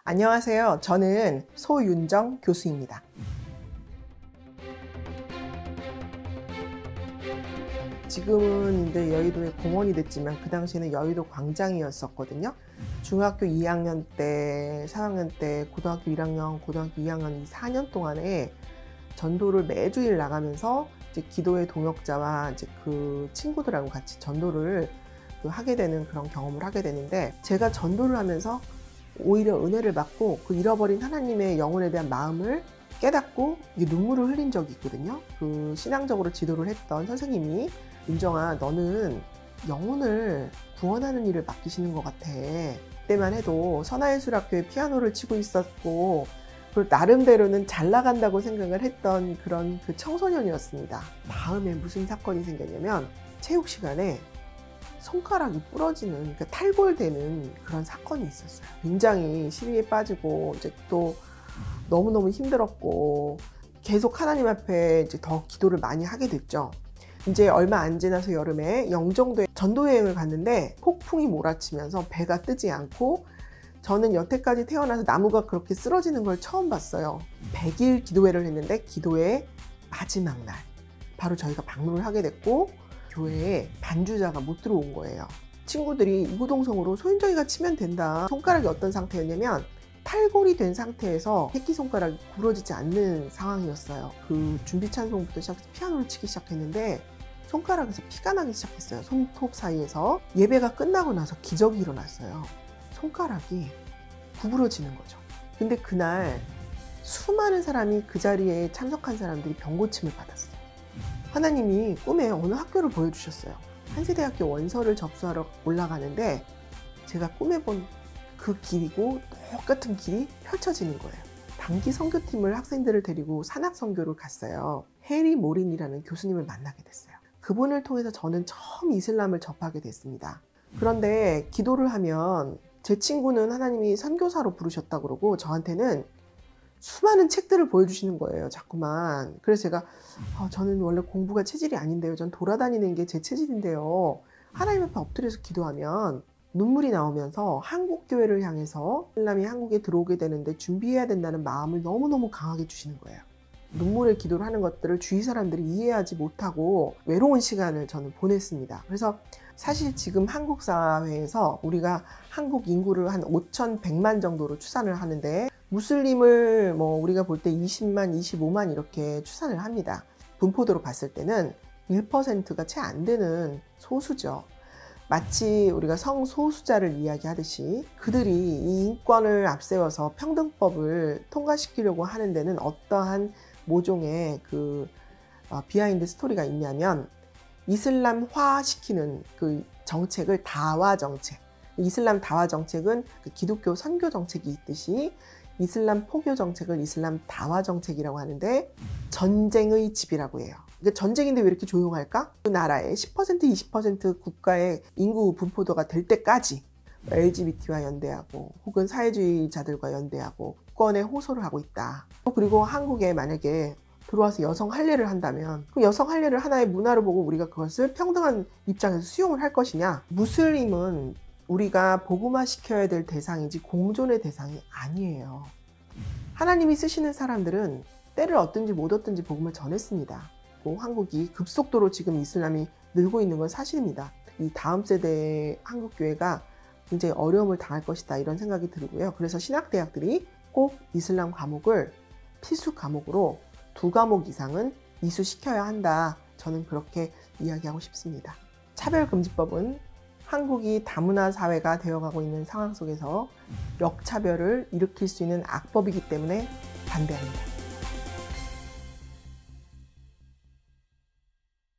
안녕하세요. 저는 소윤정 교수입니다. 지금은 이제 여의도의 공원이 됐지만 그 당시에는 여의도 광장이었었거든요. 중학교 2학년 때, 3학년 때, 고등학교 1학년, 고등학교 2학년 이 4년 동안에 전도를 매주일 나가면서 이제 기도의 동역자와 이제 그 친구들하고 같이 전도를 하게 되는 그런 경험을 하게 되는데, 제가 전도를 하면서 오히려 은혜를 받고 그 잃어버린 하나님의 영혼에 대한 마음을 깨닫고 눈물을 흘린 적이 있거든요. 그 신앙적으로 지도를 했던 선생님이, 윤정아, 너는 영혼을 구원하는 일을 맡기시는 것 같아. 그때만 해도 선화예술학교에 피아노를 치고 있었고, 그리고 나름대로는 잘 나간다고 생각을 했던 그런 그 청소년이었습니다. 다음에 무슨 사건이 생겼냐면, 체육 시간에 손가락이 부러지는, 그러니까 탈골되는 그런 사건이 있었어요. 굉장히 시리에 빠지고 이제 또 너무너무 힘들었고 계속 하나님 앞에 이제 더 기도를 많이 하게 됐죠. 이제 얼마 안 지나서 여름에 영종도에 전도 여행을 갔는데 폭풍이 몰아치면서 배가 뜨지 않고, 저는 여태까지 태어나서 나무가 그렇게 쓰러지는 걸 처음 봤어요. 100일 기도회를 했는데 기도회 마지막 날 바로 저희가 방문을 하게 됐고, 교회에 반주자가 못 들어온 거예요. 친구들이 이구동성으로 소윤정이가 치면 된다. 손가락이 어떤 상태였냐면 탈골이 된 상태에서 새끼손가락이 굴어지지 않는 상황이었어요. 그 준비 찬송부터 시작해서 피아노를 치기 시작했는데 손가락에서 피가 나기 시작했어요. 손톱 사이에서. 예배가 끝나고 나서 기적이 일어났어요. 손가락이 구부러지는 거죠. 근데 그날 수많은 사람이, 그 자리에 참석한 사람들이 병고침을 받았어요. 하나님이 꿈에 어느 학교를 보여주셨어요. 한세대학교 원서를 접수하러 올라가는데 제가 꿈에 본 그 길이고 똑같은 길이 펼쳐지는 거예요. 단기 선교팀을 학생들을 데리고 산악 선교를 갔어요. 해리 모린이라는 교수님을 만나게 됐어요. 그분을 통해서 저는 처음 이슬람을 접하게 됐습니다. 그런데 기도를 하면 제 친구는 하나님이 선교사로 부르셨다고 그러고 저한테는 수많은 책들을 보여주시는 거예요, 자꾸만. 그래서 제가 저는 원래 공부가 체질이 아닌데요, 전 돌아다니는 게 제 체질인데요, 하나님 앞에 엎드려서 기도하면 눈물이 나오면서 한국 교회를 향해서 이슬람이 한국에 들어오게 되는데 준비해야 된다는 마음을 너무너무 강하게 주시는 거예요. 눈물의 기도를 하는 것들을 주위 사람들이 이해하지 못하고 외로운 시간을 저는 보냈습니다. 그래서 사실 지금 한국 사회에서 우리가 한국 인구를 한 5,100만 정도로 추산을 하는데, 무슬림을 우리가 볼 때 20만, 25만 이렇게 추산을 합니다. 분포도로 봤을 때는 1%가 채 안 되는 소수죠. 마치 우리가 성소수자를 이야기하듯이 그들이 이 인권을 앞세워서 평등법을 통과시키려고 하는 데는 어떠한 모종의 비하인드 스토리가 있냐면, 이슬람화 시키는 그 정책을 다화 정책, 이슬람 다화 정책은 그 기독교 선교 정책이 있듯이 이슬람 포교 정책을 이슬람 다화 정책이라고 하는데, 전쟁의 집이라고 해요. 그러니까 전쟁인데 왜 이렇게 조용할까? 그 나라의 10%, 20% 국가의 인구 분포도가 될 때까지 LGBT와 연대하고 혹은 사회주의자들과 연대하고 국권에 호소를 하고 있다. 그리고 한국에 만약에 들어와서 여성 할례를 한다면 그 여성 할례를 하나의 문화로 보고 우리가 그것을 평등한 입장에서 수용을 할 것이냐? 무슬림은 우리가 복음화 시켜야 될 대상이지 공존의 대상이 아니에요. 하나님이 쓰시는 사람들은 때를 얻든지 못 얻든지 복음을 전했습니다. 한국이 급속도로 지금 이슬람이 늘고 있는 건 사실입니다. 이 다음 세대의 한국교회가 굉장히 어려움을 당할 것이다, 이런 생각이 들고요. 그래서 신학대학들이 꼭 이슬람 과목을 필수 과목으로 2과목 이상은 이수시켜야 한다. 저는 그렇게 이야기하고 싶습니다. 차별금지법은 한국이 다문화 사회가 되어가고 있는 상황 속에서 역차별을 일으킬 수 있는 악법이기 때문에 반대합니다.